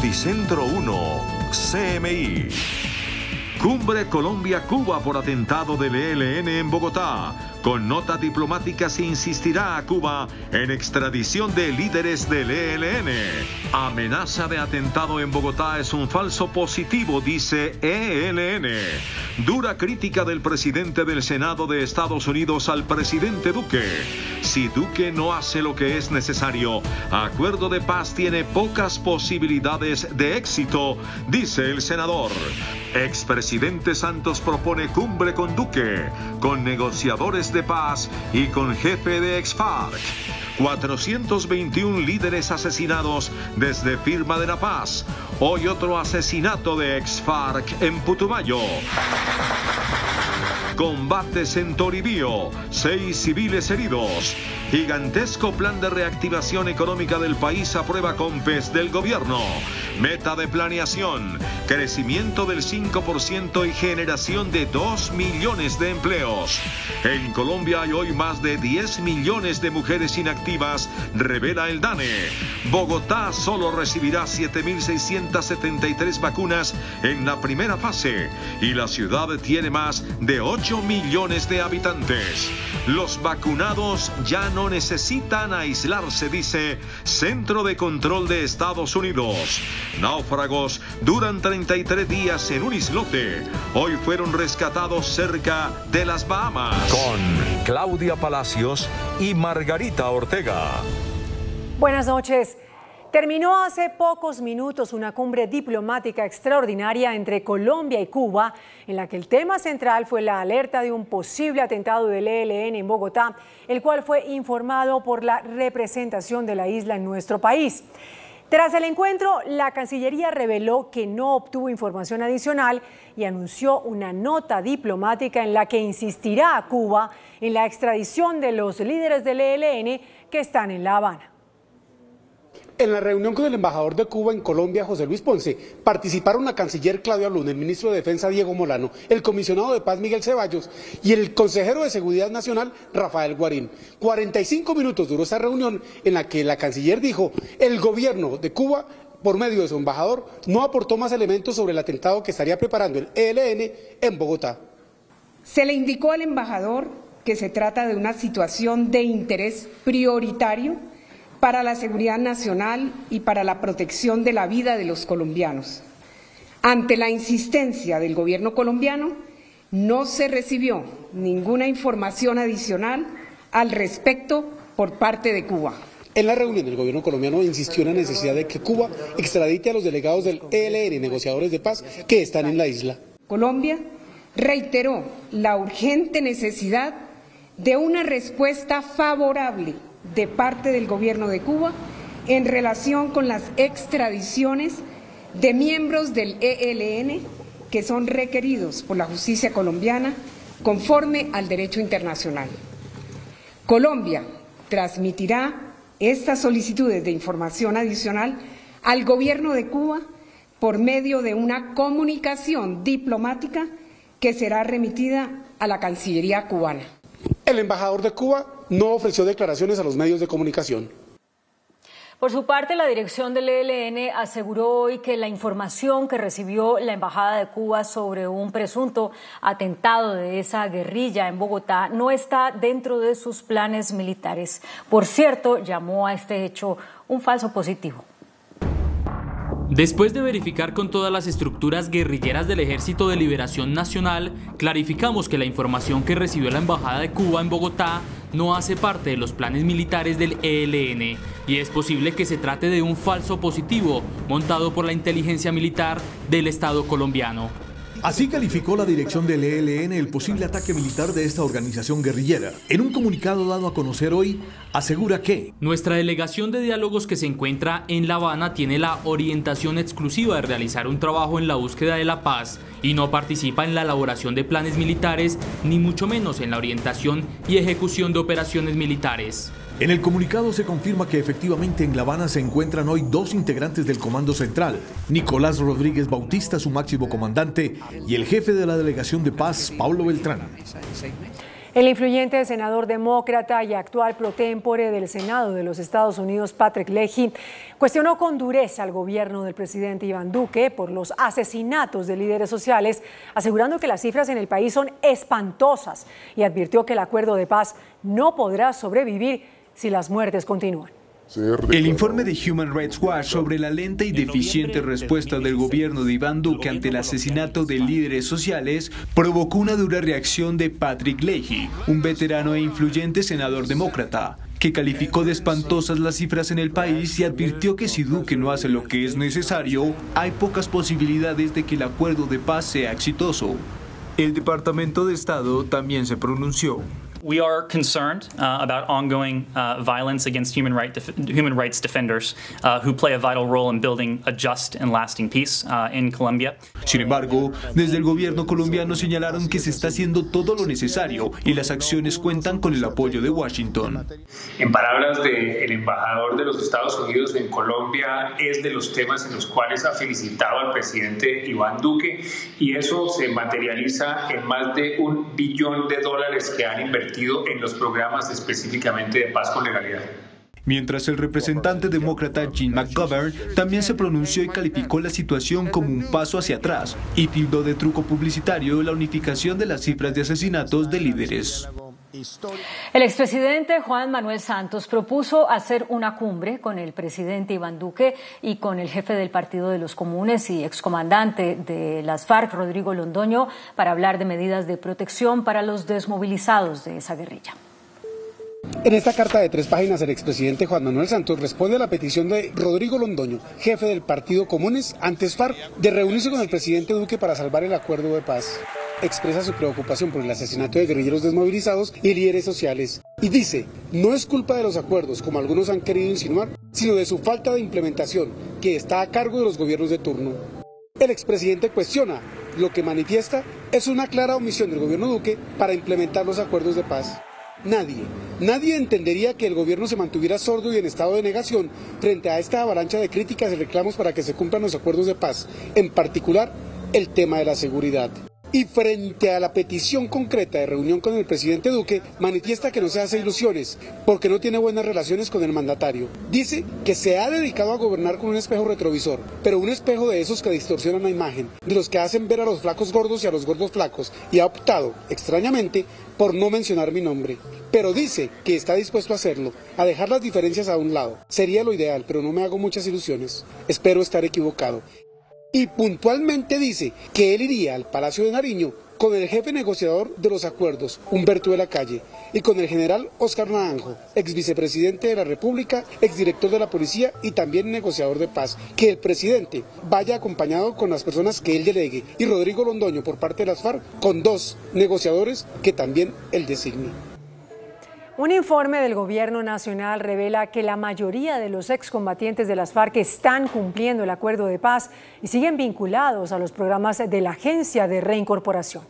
Noticentro 1, CMI. Cumbre Colombia-Cuba por atentado del ELN en Bogotá. Con nota diplomática se insistirá a Cuba en extradición de líderes del ELN. Amenaza de atentado en Bogotá es un falso positivo, dice ELN. Dura crítica del presidente del Senado de Estados Unidos al presidente Duque. Si Duque no hace lo que es necesario, acuerdo de paz tiene pocas posibilidades de éxito, dice el senador. Expresidente Santos propone cumbre con Duque, con negociadores de paz y con jefe de ex-FARC. 421 líderes asesinados desde firma de la paz. Hoy otro asesinato de ex-FARC en Putumayo. Combates en Toribío, 6 civiles heridos. Gigantesco plan de reactivación económica del país aprueba COMPES del gobierno. Meta de planeación, crecimiento del 5% y generación de 2 millones de empleos. En Colombia hay hoy más de 10 millones de mujeres inactivas, revela el DANE. Bogotá solo recibirá 7.673 vacunas en la primera fase y la ciudad tiene más de 8 millones de habitantes. Los vacunados ya no necesitan aislarse, dice Centro de Control de Estados Unidos. Náufragos duran 33 días en un islote. Hoy fueron rescatados cerca de las Bahamas. Con Claudia Palacios y Margarita Ortega. Buenas noches. Terminó hace pocos minutos una cumbre diplomática extraordinaria entre Colombia y Cuba, en la que el tema central fue la alerta de un posible atentado del ELN en Bogotá, el cual fue informado por la representación de la isla en nuestro país. Tras el encuentro, la Cancillería reveló que no obtuvo información adicional y anunció una nota diplomática en la que insistirá a Cuba en la extradición de los líderes del ELN que están en La Habana. En la reunión con el embajador de Cuba en Colombia, José Luis Ponce, participaron la canciller Claudia Luna, el ministro de Defensa Diego Molano, el comisionado de paz Miguel Ceballos y el consejero de Seguridad Nacional Rafael Guarín. 45 minutos duró esta reunión en la que la canciller dijo: el gobierno de Cuba, por medio de su embajador, no aportó más elementos sobre el atentado que estaría preparando el ELN en Bogotá. Se le indicó al embajador que se trata de una situación de interés prioritario para la seguridad nacional y para la protección de la vida de los colombianos. Ante la insistencia del gobierno colombiano, no se recibió ninguna información adicional al respecto por parte de Cuba. En la reunión, el gobierno colombiano insistió en la necesidad de que Cuba extradite a los delegados del ELN, negociadores de paz, que están en la isla. Colombia reiteró la urgente necesidad de una respuesta favorable de parte del gobierno de Cuba en relación con las extradiciones de miembros del ELN que son requeridos por la justicia colombiana conforme al derecho internacional. Colombia transmitirá estas solicitudes de información adicional al gobierno de Cuba por medio de una comunicación diplomática que será remitida a la Cancillería cubana. El embajador de Cuba no ofreció declaraciones a los medios de comunicación. Por su parte, la dirección del ELN aseguró hoy que la información que recibió la Embajada de Cuba sobre un presunto atentado de esa guerrilla en Bogotá no está dentro de sus planes militares. Por cierto, llamó a este hecho un falso positivo. Después de verificar con todas las estructuras guerrilleras del Ejército de Liberación Nacional, clarificamos que la información que recibió la Embajada de Cuba en Bogotá no hace parte de los planes militares del ELN y es posible que se trate de un falso positivo montado por la inteligencia militar del Estado colombiano. Así calificó la dirección del ELN el posible ataque militar de esta organización guerrillera. En un comunicado dado a conocer hoy, asegura que nuestra delegación de diálogos que se encuentra en La Habana tiene la orientación exclusiva de realizar un trabajo en la búsqueda de la paz y no participa en la elaboración de planes militares, ni mucho menos en la orientación y ejecución de operaciones militares. En el comunicado se confirma que efectivamente en La Habana se encuentran hoy 2 integrantes del Comando Central, Nicolás Rodríguez Bautista, su máximo comandante, y el jefe de la Delegación de Paz, Pablo Beltrán. El influyente senador demócrata y actual pro tempore del Senado de los Estados Unidos, Patrick Leahy, cuestionó con dureza al gobierno del presidente Iván Duque por los asesinatos de líderes sociales, asegurando que las cifras en el país son espantosas y advirtió que el acuerdo de paz no podrá sobrevivir si las muertes continúan. El informe de Human Rights Watch sobre la lenta y deficiente respuesta del gobierno de Iván Duque ante el asesinato de líderes sociales provocó una dura reacción de Patrick Leahy, un veterano e influyente senador demócrata, que calificó de espantosas las cifras en el país y advirtió que si Duque no hace lo que es necesario, hay pocas posibilidades de que el acuerdo de paz sea exitoso. El Departamento de Estado también se pronunció. We are concerned about ongoing violence against human rights defenders who play a vital role in building a just and lasting peace in Colombia. Sin embargo, desde el gobierno colombiano señalaron que se está haciendo todo lo necesario y las acciones cuentan con el apoyo de Washington. En palabras del embajador de los Estados Unidos en Colombia, es de los temas en los cuales ha felicitado al presidente Iván Duque, y eso se materializa en más de $1 billón que han invertido en los programas específicamente de paz con legalidad. Mientras el representante demócrata Jim McGovern también se pronunció y calificó la situación como un paso hacia atrás y tildó de truco publicitario la unificación de las cifras de asesinatos de líderes. El expresidente Juan Manuel Santos propuso hacer una cumbre con el presidente Iván Duque y con el jefe del Partido de los Comunes y excomandante de las FARC, Rodrigo Londoño, para hablar de medidas de protección para los desmovilizados de esa guerrilla. En esta carta de 3 páginas, el expresidente Juan Manuel Santos responde a la petición de Rodrigo Londoño, jefe del Partido Comunes, antes FARC, de reunirse con el presidente Duque para salvar el acuerdo de paz. Expresa su preocupación por el asesinato de guerrilleros desmovilizados y líderes sociales. Y dice, no es culpa de los acuerdos, como algunos han querido insinuar, sino de su falta de implementación, que está a cargo de los gobiernos de turno. El expresidente cuestiona, lo que manifiesta es una clara omisión del gobierno Duque para implementar los acuerdos de paz. Nadie entendería que el gobierno se mantuviera sordo y en estado de negación frente a esta avalancha de críticas y reclamos para que se cumplan los acuerdos de paz, en particular el tema de la seguridad. Y frente a la petición concreta de reunión con el presidente Duque, manifiesta que no se hace ilusiones, porque no tiene buenas relaciones con el mandatario. Dice que se ha dedicado a gobernar con un espejo retrovisor, pero un espejo de esos que distorsionan la imagen, de los que hacen ver a los flacos gordos y a los gordos flacos, y ha optado, extrañamente, por no mencionar mi nombre. Pero dice que está dispuesto a hacerlo, a dejar las diferencias a un lado. Sería lo ideal, pero no me hago muchas ilusiones. Espero estar equivocado. Y puntualmente dice que él iría al Palacio de Nariño con el jefe negociador de los acuerdos, Humberto de la Calle, y con el general Óscar Naranjo, ex vicepresidente de la República, exdirector de la policía y también negociador de paz. Que el presidente vaya acompañado con las personas que él delegue, y Rodrigo Londoño por parte de las FARC con 2 negociadores que también él designe. Un informe del Gobierno Nacional revela que la mayoría de los excombatientes de las FARC están cumpliendo el acuerdo de paz y siguen vinculados a los programas de la Agencia de Reincorporación.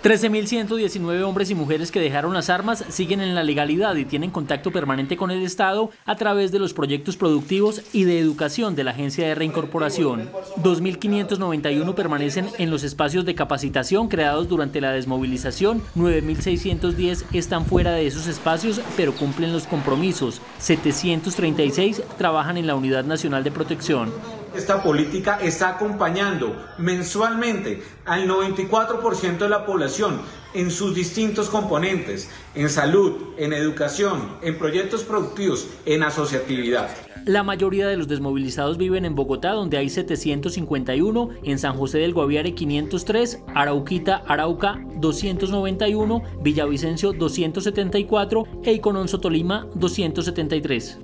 13.119 hombres y mujeres que dejaron las armas siguen en la legalidad y tienen contacto permanente con el Estado a través de los proyectos productivos y de educación de la Agencia de Reincorporación. 2.591 permanecen en los espacios de capacitación creados durante la desmovilización, 9.610 están fuera de esos espacios pero cumplen los compromisos, 736 trabajan en la Unidad Nacional de Protección. Esta política está acompañando mensualmente al 94% de la población en sus distintos componentes, en salud, en educación, en proyectos productivos, en asociatividad. La mayoría de los desmovilizados viven en Bogotá, donde hay 751, en San José del Guaviare 503, Arauquita, Arauca 291, Villavicencio 274 e Icononso, Tolima 273.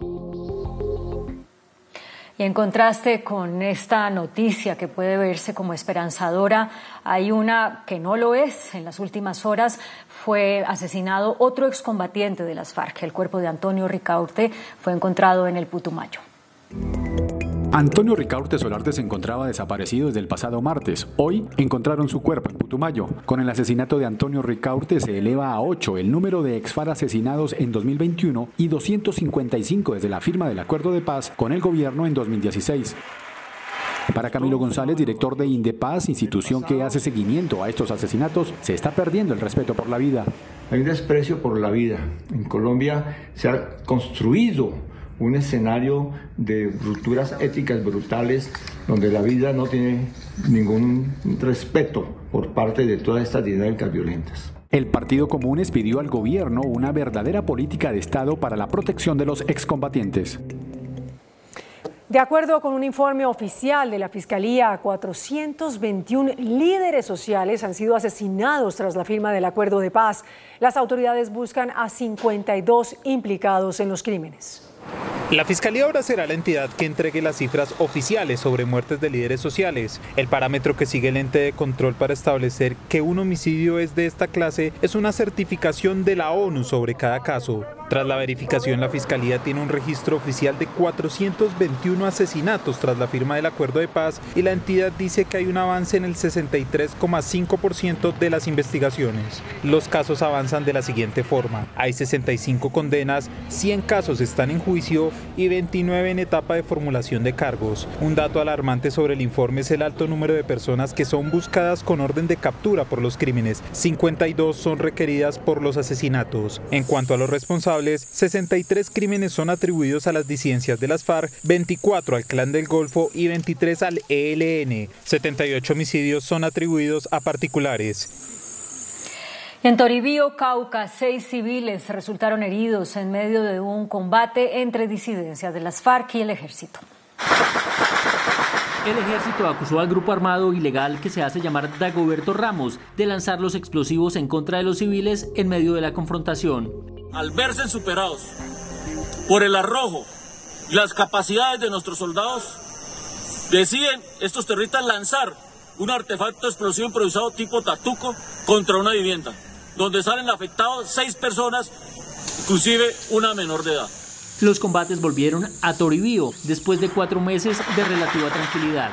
Y en contraste con esta noticia que puede verse como esperanzadora, hay una que no lo es. En las últimas horas fue asesinado otro excombatiente de las FARC. El cuerpo de Antonio Ricaurte fue encontrado en el Putumayo. Antonio Ricaurte Solarte se encontraba desaparecido desde el pasado martes. Hoy encontraron su cuerpo en Putumayo. Con el asesinato de Antonio Ricaurte se eleva a 8 el número de ex-FARC asesinados en 2021 y 255 desde la firma del acuerdo de paz con el gobierno en 2016. Para Camilo González, director de Indepaz, institución que hace seguimiento a estos asesinatos, se está perdiendo el respeto por la vida. Hay un desprecio por la vida. En Colombia se ha construido un escenario de rupturas éticas brutales donde la vida no tiene ningún respeto por parte de todas estas dinámicas violentas. El Partido Comunes pidió al gobierno una verdadera política de Estado para la protección de los excombatientes. De acuerdo con un informe oficial de la Fiscalía, 421 líderes sociales han sido asesinados tras la firma del acuerdo de paz. Las autoridades buscan a 52 implicados en los crímenes. La Fiscalía ahora será la entidad que entregue las cifras oficiales sobre muertes de líderes sociales. El parámetro que sigue el ente de control para establecer que un homicidio es de esta clase es una certificación de la ONU sobre cada caso. Tras la verificación, la Fiscalía tiene un registro oficial de 421 asesinatos tras la firma del acuerdo de paz y la entidad dice que hay un avance en el 63,5% de las investigaciones. Los casos avanzan de la siguiente forma: hay 65 condenas, 100 casos están en juicio y 29 en etapa de formulación de cargos. Un dato alarmante sobre el informe es el alto número de personas que son buscadas con orden de captura por los crímenes. 52 son requeridas por los asesinatos. En cuanto a los responsables, 63 crímenes son atribuidos a las disidencias de las FARC, 24 al Clan del Golfo y 23 al ELN. 78 homicidios son atribuidos a particulares. En Toribío, Cauca, 6 civiles resultaron heridos en medio de un combate entre disidencias de las FARC y el ejército. El ejército acusó al grupo armado ilegal que se hace llamar Dagoberto Ramos de lanzar los explosivos en contra de los civiles en medio de la confrontación. Al verse superados por el arrojo y las capacidades de nuestros soldados, deciden estos terroristas lanzar un artefacto explosivo improvisado tipo Tatuco contra una vivienda, donde salen afectados 6 personas, inclusive una menor de edad. Los combates volvieron a Toribío después de 4 meses de relativa tranquilidad.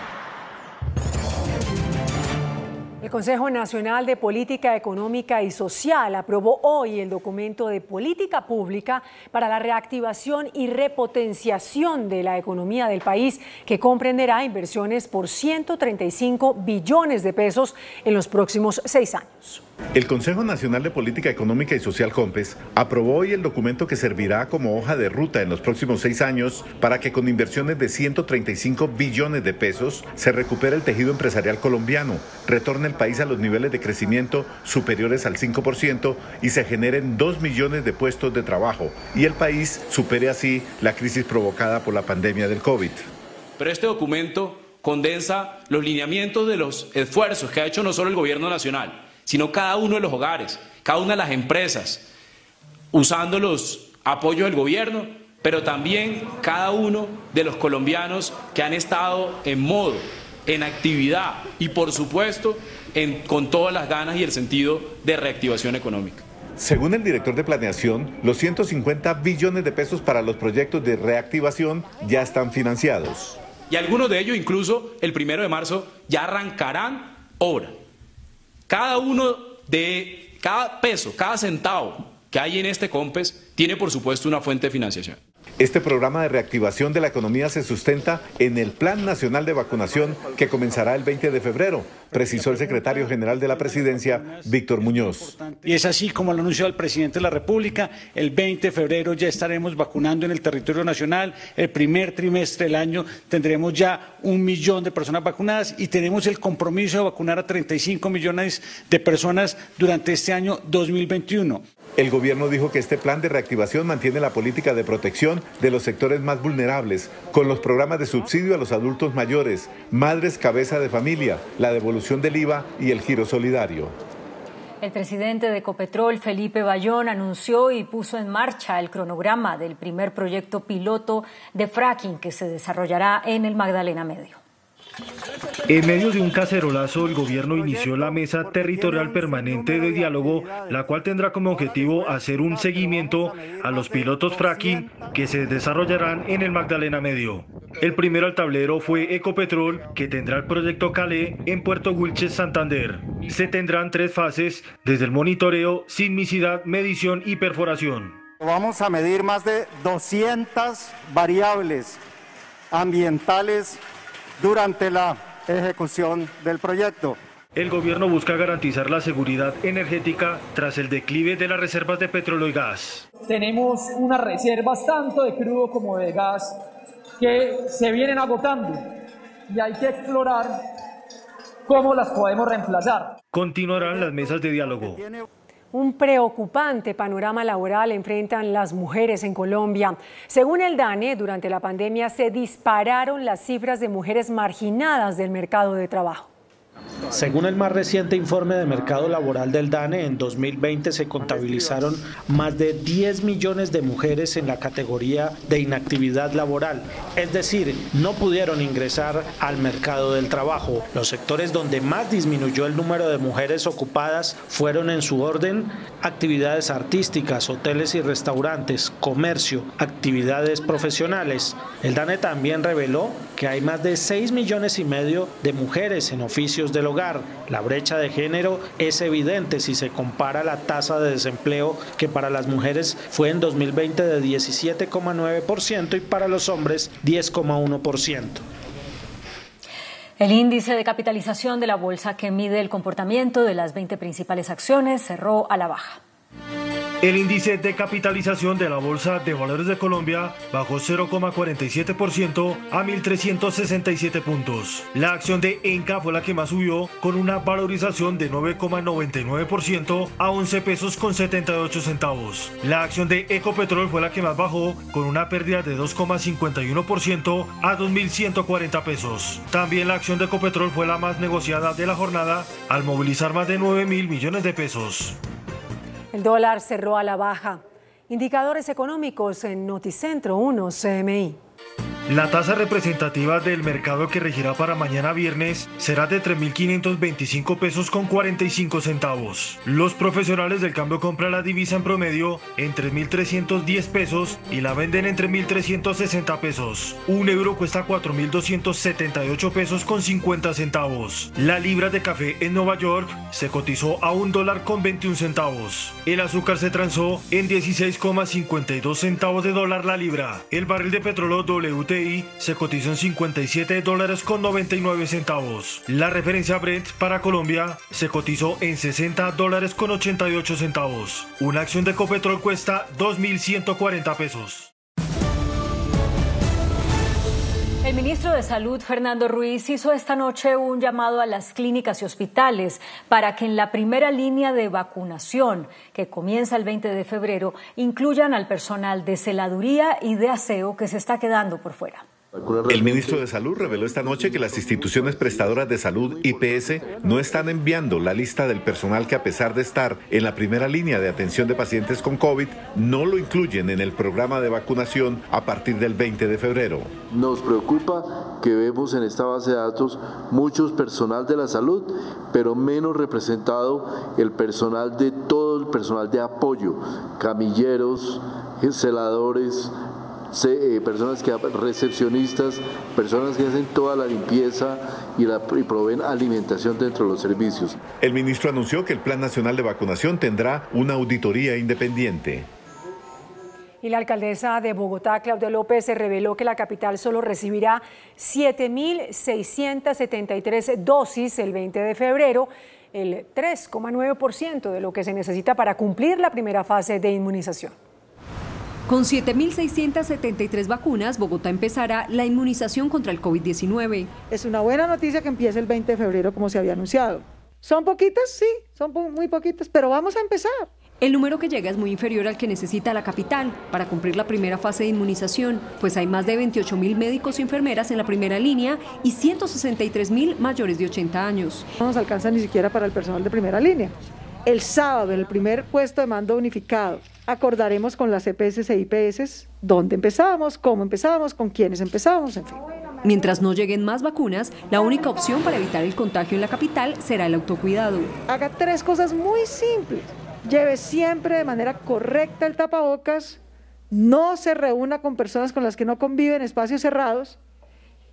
El Consejo Nacional de Política Económica y Social aprobó hoy el documento de política pública para la reactivación y repotenciación de la economía del país, que comprenderá inversiones por 135 billones de pesos en los próximos 6 años. El Consejo Nacional de Política Económica y Social, COMPES, aprobó hoy el documento que servirá como hoja de ruta en los próximos 6 años para que con inversiones de 135 billones de pesos se recupere el tejido empresarial colombiano, retorne el país a los niveles de crecimiento superiores al 5% y se generen 2 millones de puestos de trabajo y el país supere así la crisis provocada por la pandemia del COVID. Pero este documento condensa los lineamientos de los esfuerzos que ha hecho no solo el gobierno nacional, sino cada uno de los hogares, cada una de las empresas, usando los apoyos del gobierno, pero también cada uno de los colombianos que han estado en modo, en actividad y por supuesto con todas las ganas y el sentido de reactivación económica. Según el director de Planeación, los 150 billones de pesos para los proyectos de reactivación ya están financiados. Y algunos de ellos incluso el 1 de marzo ya arrancarán obra. Cada peso, cada centavo que hay en este COMPES tiene por supuesto una fuente de financiación. Este programa de reactivación de la economía se sustenta en el Plan Nacional de Vacunación que comenzará el 20 de febrero, precisó el secretario general de la Presidencia, Víctor Muñoz. Y es así como lo anunció el presidente de la República, el 20 de febrero ya estaremos vacunando en el territorio nacional, el primer trimestre del año tendremos ya 1 millón de personas vacunadas y tenemos el compromiso de vacunar a 35 millones de personas durante este año 2021. El gobierno dijo que este plan de reactivación mantiene la política de protección de los sectores más vulnerables, con los programas de subsidio a los adultos mayores, madres cabeza de familia, la devolución del IVA y el giro solidario. El presidente de Ecopetrol, Felipe Bayón, anunció y puso en marcha el cronograma del primer proyecto piloto de fracking que se desarrollará en el Magdalena Medio. En medio de un cacerolazo, el gobierno inició la Mesa Territorial Permanente de Diálogo, la cual tendrá como objetivo hacer un seguimiento a los pilotos fracking que se desarrollarán en el Magdalena Medio. El primero al tablero fue Ecopetrol, que tendrá el proyecto Calé en Puerto Wilches, Santander. Se tendrán 3 fases, desde el monitoreo, sismicidad, medición y perforación. Vamos a medir más de 200 variables ambientales durante la ejecución del proyecto. El gobierno busca garantizar la seguridad energética tras el declive de las reservas de petróleo y gas. Tenemos unas reservas tanto de crudo como de gas que se vienen agotando y hay que explorar cómo las podemos reemplazar. Continuarán las mesas de diálogo. Un preocupante panorama laboral enfrentan las mujeres en Colombia. Según el DANE, durante la pandemia se dispararon las cifras de mujeres marginadas del mercado de trabajo. Según el más reciente informe de mercado laboral del DANE, en 2020 se contabilizaron más de 10 millones de mujeres en la categoría de inactividad laboral, es decir, no pudieron ingresar al mercado del trabajo. Los sectores donde más disminuyó el número de mujeres ocupadas fueron en su orden actividades artísticas, hoteles y restaurantes, comercio, actividades profesionales. El DANE también reveló que hay más de 6 millones y medio de mujeres en oficios del hogar. La brecha de género es evidente si se compara la tasa de desempleo, que para las mujeres fue en 2020 de 17,9% y para los hombres 10,1%. El índice de capitalización de la bolsa, que mide el comportamiento de las 20 principales acciones, cerró a la baja. El índice de capitalización de la Bolsa de Valores de Colombia bajó 0,47% a 1.367 puntos. La acción de Enca fue la que más subió, con una valorización de 9,99% a 11 pesos con 78 centavos. La acción de Ecopetrol fue la que más bajó, con una pérdida de 2,51% a 2.140 pesos. También la acción de Ecopetrol fue la más negociada de la jornada, al movilizar más de 9.000 millones de pesos. El dólar cerró a la baja. Indicadores económicos en Noticentro 1 CMI. La tasa representativa del mercado que regirá para mañana viernes será de 3.525 pesos con 45 centavos. Los profesionales del cambio compran la divisa en promedio en 3.310 pesos y la venden en 3.360 pesos. Un euro cuesta 4.278 pesos con 50 centavos. La libra de café en Nueva York se cotizó a $1.21. El azúcar se transó en 16,52 centavos de dólar la libra. El barril de petróleo WTI se cotizó en $57.99. La referencia Brent para Colombia se cotizó en $60.88. Una acción de Ecopetrol cuesta 2.140 pesos. El ministro de Salud, Fernando Ruiz, hizo esta noche un llamado a las clínicas y hospitales para que en la primera línea de vacunación, que comienza el 20 de febrero, incluyan al personal de celaduría y de aseo que se está quedando por fuera. El ministro de Salud reveló esta noche que las instituciones prestadoras de salud IPS no están enviando la lista del personal que, a pesar de estar en la primera línea de atención de pacientes con COVID, no lo incluyen en el programa de vacunación a partir del 20 de febrero. Nos preocupa que vemos en esta base de datos muchos personal de la salud, pero menos representado el personal de todo el personal de apoyo, camilleros, celadores, personas que recepcionistas, personas que hacen toda la limpieza y proveen alimentación dentro de los servicios. El ministro anunció que el Plan Nacional de Vacunación tendrá una auditoría independiente. Y la alcaldesa de Bogotá, Claudia López, reveló que la capital solo recibirá 7.673 dosis el 20 de febrero, el 3,9% de lo que se necesita para cumplir la primera fase de inmunización. Con 7.673 vacunas, Bogotá empezará la inmunización contra el COVID-19. Es una buena noticia que empiece el 20 de febrero como se había anunciado. ¿Son poquitas? Sí, son muy poquitas, pero vamos a empezar. El número que llega es muy inferior al que necesita la capital para cumplir la primera fase de inmunización, pues hay más de 28.000 médicos y enfermeras en la primera línea y 163.000 mayores de 80 años. No nos alcanza ni siquiera para el personal de primera línea. El sábado, en el primer puesto de mando unificado, acordaremos con las EPS e IPS dónde empezamos, cómo empezamos, con quiénes empezamos, en fin. Mientras no lleguen más vacunas, la única opción para evitar el contagio en la capital será el autocuidado. Haga 3 cosas muy simples. Lleve siempre de manera correcta el tapabocas, no se reúna con personas con las que no convive en espacios cerrados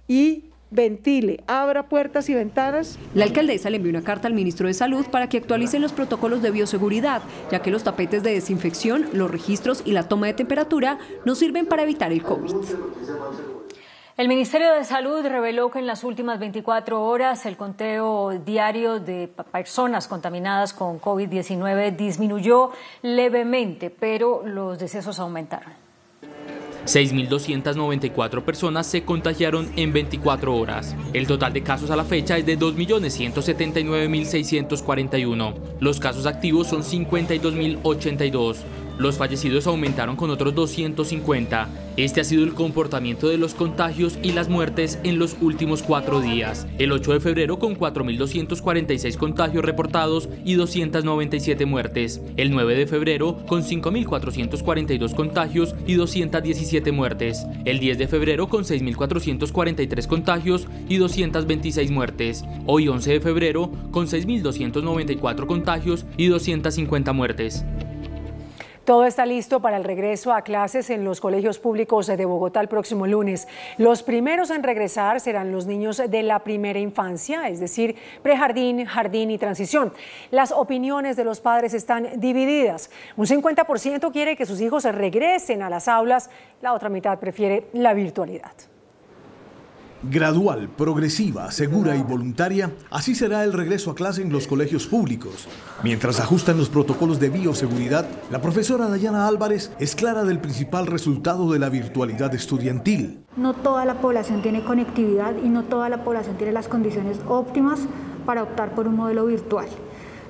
y ventile, abra puertas y ventanas. La alcaldesa le envió una carta al ministro de Salud para que actualicen los protocolos de bioseguridad, ya que los tapetes de desinfección, los registros y la toma de temperatura no sirven para evitar el COVID. El Ministerio de Salud reveló que en las últimas 24 horas el conteo diario de personas contaminadas con COVID-19 disminuyó levemente, pero los decesos aumentaron. 6.294 personas se contagiaron en 24 horas. El total de casos a la fecha es de 2.179.641. Los casos activos son 52.082. Los fallecidos aumentaron con otros 250. Este ha sido el comportamiento de los contagios y las muertes en los últimos 4 días. El 8 de febrero con 4.246 contagios reportados y 297 muertes. El 9 de febrero con 5.442 contagios y 217 muertes. El 10 de febrero con 6.443 contagios y 226 muertes. Hoy 11 de febrero con 6.294 contagios y 250 muertes. Todo está listo para el regreso a clases en los colegios públicos de Bogotá el próximo lunes. Los primeros en regresar serán los niños de la primera infancia, es decir, prejardín, jardín y transición. Las opiniones de los padres están divididas. Un 50% quiere que sus hijos regresen a las aulas, la otra mitad prefiere la virtualidad. Gradual, progresiva, segura y voluntaria, así será el regreso a clase en los colegios públicos. Mientras ajustan los protocolos de bioseguridad, la profesora Dayana Álvarez es clara del principal resultado de la virtualidad estudiantil. No toda la población tiene conectividad y no toda la población tiene las condiciones óptimas para optar por un modelo virtual.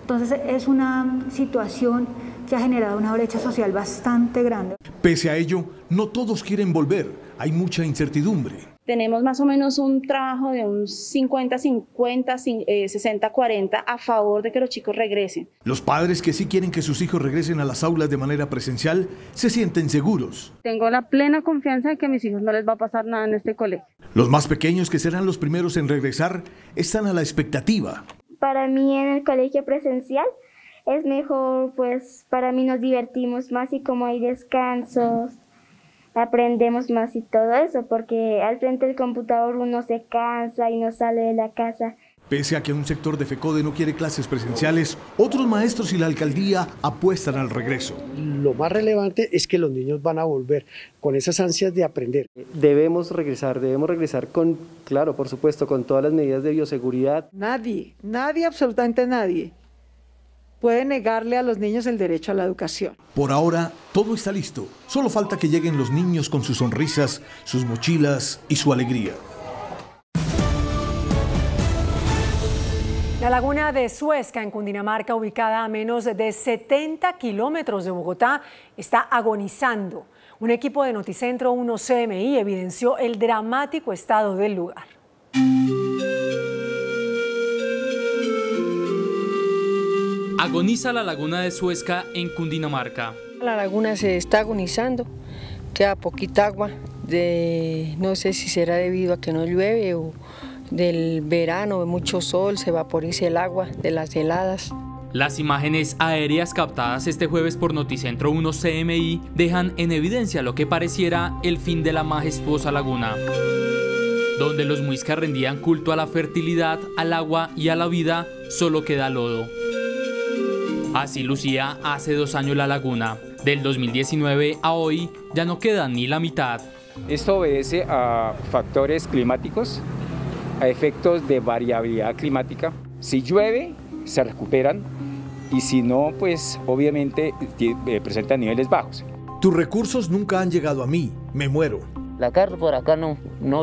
Entonces es una situación que ha generado una brecha social bastante grande. Pese a ello, no todos quieren volver, hay mucha incertidumbre. Tenemos más o menos un trabajo de un 50-50, 60-40 a favor de que los chicos regresen. Los padres que sí quieren que sus hijos regresen a las aulas de manera presencial se sienten seguros. Tengo la plena confianza de que a mis hijos no les va a pasar nada en este colegio. Los más pequeños, que serán los primeros en regresar, están a la expectativa. Para mí en el colegio presencial es mejor, pues para mí nos divertimos más y como hay descansos, aprendemos más y todo eso, porque al frente del computador uno se cansa y no sale de la casa. Pese a que un sector de FECODE no quiere clases presenciales, otros maestros y la alcaldía apuestan al regreso. Lo más relevante es que los niños van a volver con esas ansias de aprender. Debemos regresar con, claro, por supuesto, con todas las medidas de bioseguridad. Nadie, absolutamente nadie, puede negarle a los niños el derecho a la educación. Por ahora, todo está listo. Solo falta que lleguen los niños con sus sonrisas, sus mochilas y su alegría. La laguna de Suezca, en Cundinamarca, ubicada a menos de 70 kilómetros de Bogotá, está agonizando. Un equipo de Noticentro 1 CMI evidenció el dramático estado del lugar. Agoniza la laguna de Suezca en Cundinamarca. La laguna se está agonizando, queda poquita agua, no sé si será debido a que no llueve o del verano, mucho sol, se vaporiza el agua de las heladas. Las imágenes aéreas captadas este jueves por Noticentro 1 CMI dejan en evidencia lo que pareciera el fin de la majestuosa laguna, donde los muiscas rendían culto a la fertilidad, al agua y a la vida, solo queda lodo. Así lucía hace 2 años la laguna. Del 2019 a hoy ya no queda ni la mitad. Esto obedece a factores climáticos, a efectos de variabilidad climática. Si llueve, se recuperan y si no, pues obviamente presentan niveles bajos. Tus recursos nunca han llegado a mí, me muero. La carro por acá no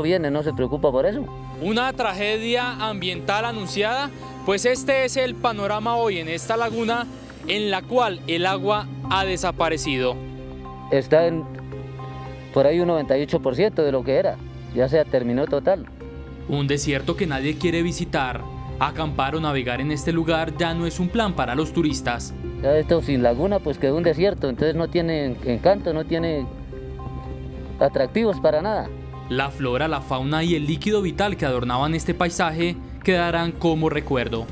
viene, no se preocupa por eso. Una tragedia ambiental anunciada, pues este es el panorama hoy en esta laguna en la cual el agua ha desaparecido. Está por ahí un 98% de lo que era, ya se terminó total. Un desierto que nadie quiere visitar. Acampar o navegar en este lugar ya no es un plan para los turistas. Ya esto sin laguna pues quedó un desierto, entonces no tiene encanto, no tiene atractivos para nada. La flora, la fauna y el líquido vital que adornaban este paisaje quedarán como recuerdo.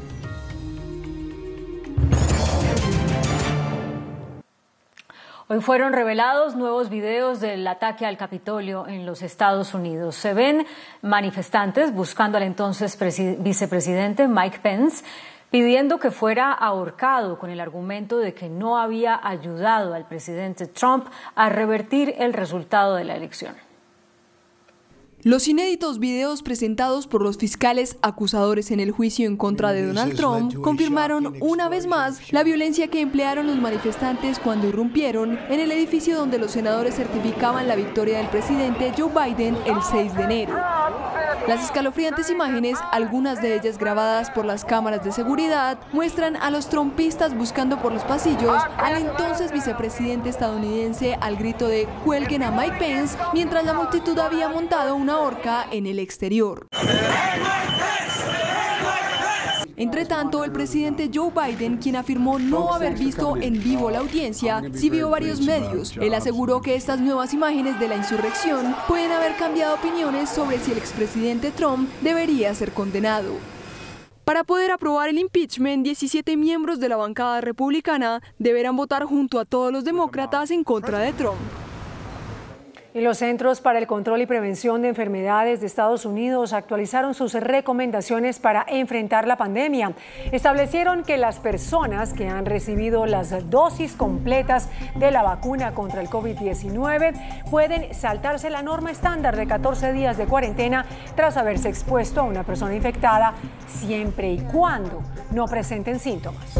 Hoy fueron revelados nuevos videos del ataque al Capitolio en los Estados Unidos. Se ven manifestantes buscando al entonces vicepresidente Mike Pence, pidiendo que fuera ahorcado con el argumento de que no había ayudado al presidente Trump a revertir el resultado de la elección. Los inéditos videos presentados por los fiscales acusadores en el juicio en contra de Donald Trump confirmaron una vez más la violencia que emplearon los manifestantes cuando irrumpieron en el edificio donde los senadores certificaban la victoria del presidente Joe Biden el 6 de enero. Las escalofriantes imágenes, algunas de ellas grabadas por las cámaras de seguridad, muestran a los trumpistas buscando por los pasillos al entonces vicepresidente estadounidense al grito de "cuelguen a Mike Pence", mientras la multitud había montado una horca en el exterior. Entre tanto, el presidente Joe Biden, quien afirmó no haber visto en vivo la audiencia, sí vio varios medios. Él aseguró que estas nuevas imágenes de la insurrección pueden haber cambiado opiniones sobre si el expresidente Trump debería ser condenado. Para poder aprobar el impeachment, 17 miembros de la bancada republicana deberán votar junto a todos los demócratas en contra de Trump. Y los Centros para el Control y Prevención de Enfermedades de Estados Unidos actualizaron sus recomendaciones para enfrentar la pandemia. Establecieron que las personas que han recibido las dosis completas de la vacuna contra el COVID-19 pueden saltarse la norma estándar de 14 días de cuarentena tras haberse expuesto a una persona infectada, siempre y cuando no presenten síntomas.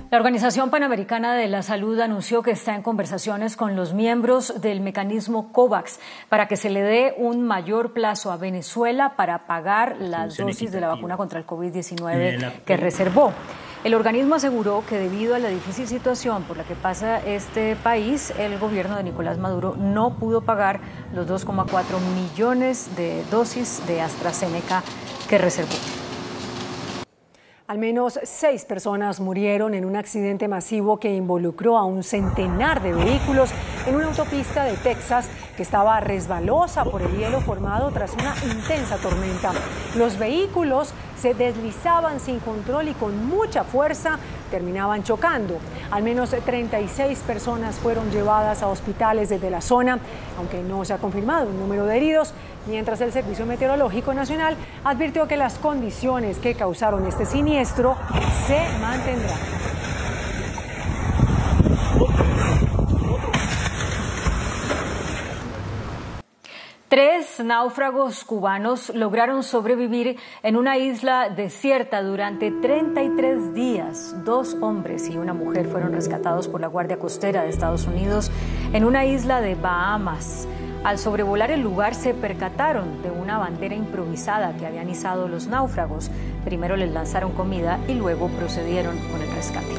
La Organización Panamericana de la Salud anunció que está en conversaciones con los miembros del mecanismo COVAX para que se le dé un mayor plazo a Venezuela para pagar las dosis de la vacuna contra el COVID-19 que reservó. El organismo aseguró que debido a la difícil situación por la que pasa este país, el gobierno de Nicolás Maduro no pudo pagar los 2,4 millones de dosis de AstraZeneca que reservó. Al menos 6 personas murieron en un accidente masivo que involucró a un centenar de vehículos en una autopista de Texas que estaba resbalosa por el hielo formado tras una intensa tormenta. Los vehículos se deslizaban sin control y con mucha fuerza terminaban chocando. Al menos 36 personas fueron llevadas a hospitales desde la zona, aunque no se ha confirmado un número de heridos, mientras el Servicio Meteorológico Nacional advirtió que las condiciones que causaron este siniestro se mantendrán. Tres náufragos cubanos lograron sobrevivir en una isla desierta durante 33 días. 2 hombres y una mujer fueron rescatados por la Guardia Costera de Estados Unidos en una isla de Bahamas. Al sobrevolar el lugar se percataron de una bandera improvisada que habían izado los náufragos. Primero les lanzaron comida y luego procedieron con el rescate.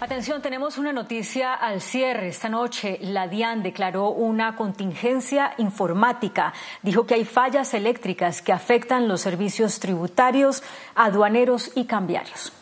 Atención, tenemos una noticia al cierre. Esta noche la DIAN declaró una contingencia informática. Dijo que hay fallas eléctricas que afectan los servicios tributarios, aduaneros y cambiarios.